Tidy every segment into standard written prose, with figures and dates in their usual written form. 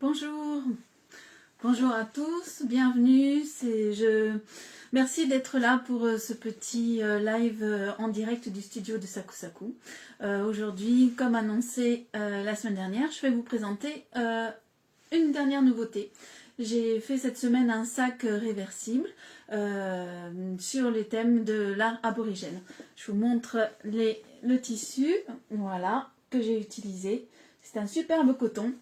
Bonjour, bonjour à tous, bienvenue. Merci d'être là pour ce petit live en direct du studio de Saku Saku. Aujourd'hui, comme annoncé la semaine dernière, je vais vous présenter une dernière nouveauté. J'ai fait cette semaine un sac réversible sur les thèmes de l'art aborigène. Je vous montre le tissu, voilà, que j'ai utilisé. C'est un superbe coton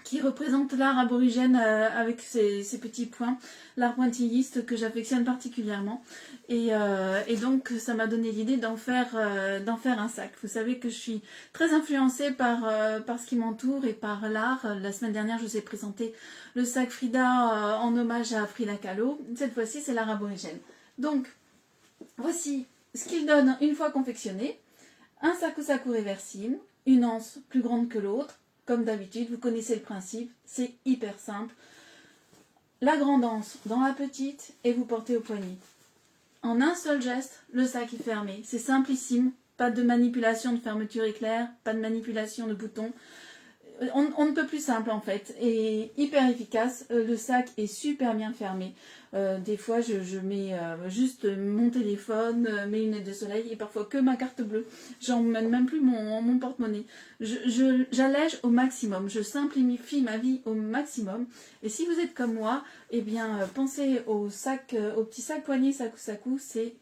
qui représente l'art aborigène avec ses petits points, l'art pointilliste que j'affectionne particulièrement. Et donc ça m'a donné l'idée d'en faire un sac. Vous savez que je suis très influencée par ce qui m'entoure et par l'art. La semaine dernière, je vous ai présenté le sac Frida en hommage à Frida Kahlo. Cette fois-ci, c'est l'art aborigène. Donc, voici ce qu'il donne une fois confectionné. Un Saku Saku réversible, une anse plus grande que l'autre. Comme d'habitude, vous connaissez le principe, c'est hyper simple. La grande anse dans la petite et vous portez au poignet. En un seul geste, le sac est fermé. C'est simplissime, pas de manipulation de fermeture éclair, pas de manipulation de boutons. On ne peut plus simple en fait et hyper efficace. Le sac est super bien fermé. Des fois je mets juste mon téléphone, mes lunettes de soleil et parfois que ma carte bleue. J'emmène même plus mon porte-monnaie. J'allège au maximum, je simplifie ma vie au maximum. Et si vous êtes comme moi, eh bien pensez au petit sac poignet Saku Saku, c'est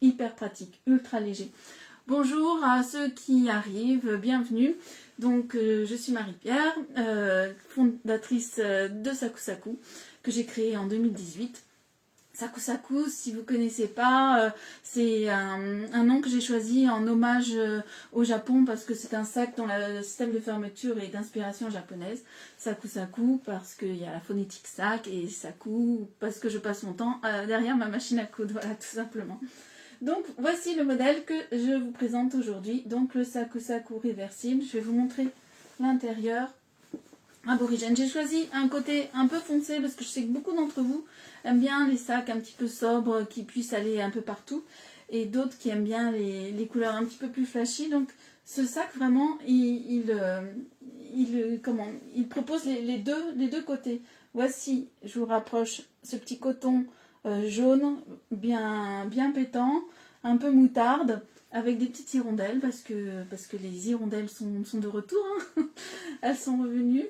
hyper pratique, ultra léger. Bonjour à ceux qui arrivent, bienvenue. Donc je suis Marie-Pierre, fondatrice de Saku Saku, que j'ai créé en 2018. Saku Saku, si vous ne connaissez pas, c'est un nom que j'ai choisi en hommage au Japon parce que c'est un sac dont le système de fermeture est d'inspiration japonaise. Saku Saku parce qu'il y a la phonétique sac et Saku parce que je passe mon temps derrière ma machine à coudre, voilà tout simplement. Donc voici le modèle que je vous présente aujourd'hui, donc le Saku Saku réversible. Je vais vous montrer l'intérieur aborigène. J'ai choisi un côté un peu foncé parce que je sais que beaucoup d'entre vous aiment bien les sacs un petit peu sobres qui puissent aller un peu partout et d'autres qui aiment bien les couleurs un petit peu plus flashy. Donc ce sac vraiment il propose les deux côtés. Voici, je vous rapproche ce petit coton jaune, bien pétant, un peu moutarde, avec des petites hirondelles, parce que les hirondelles sont de retour, hein. Elles sont revenues.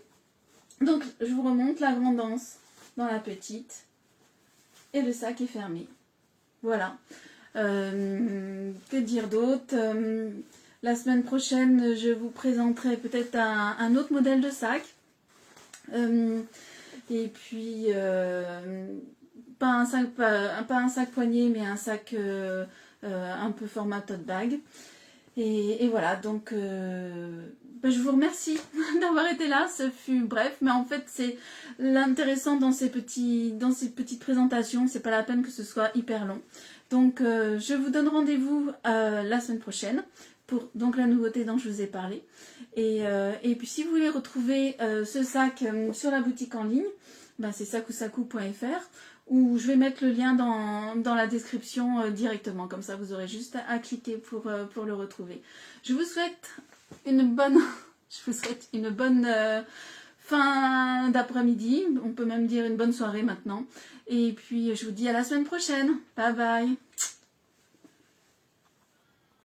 Donc je vous remonte la grande anse dans la petite, et le sac est fermé. Voilà. Que dire d'autre? La semaine prochaine, je vous présenterai peut-être un autre modèle de sac. Et puis... pas un sac poignet, mais un sac un peu format tote bag. Et voilà, donc je vous remercie d'avoir été là. Ce fut bref, mais en fait c'est l'intéressant dans ces petites présentations. C'est pas la peine que ce soit hyper long. Donc je vous donne rendez-vous la semaine prochaine pour donc la nouveauté dont je vous ai parlé. Et puis si vous voulez retrouver ce sac sur la boutique en ligne, c'est sakusaku.fr, où je vais mettre le lien dans la description directement. Comme ça, vous aurez juste à cliquer pour le retrouver. Je vous souhaite une bonne fin d'après-midi. On peut même dire une bonne soirée maintenant. Et puis, je vous dis à la semaine prochaine. Bye bye.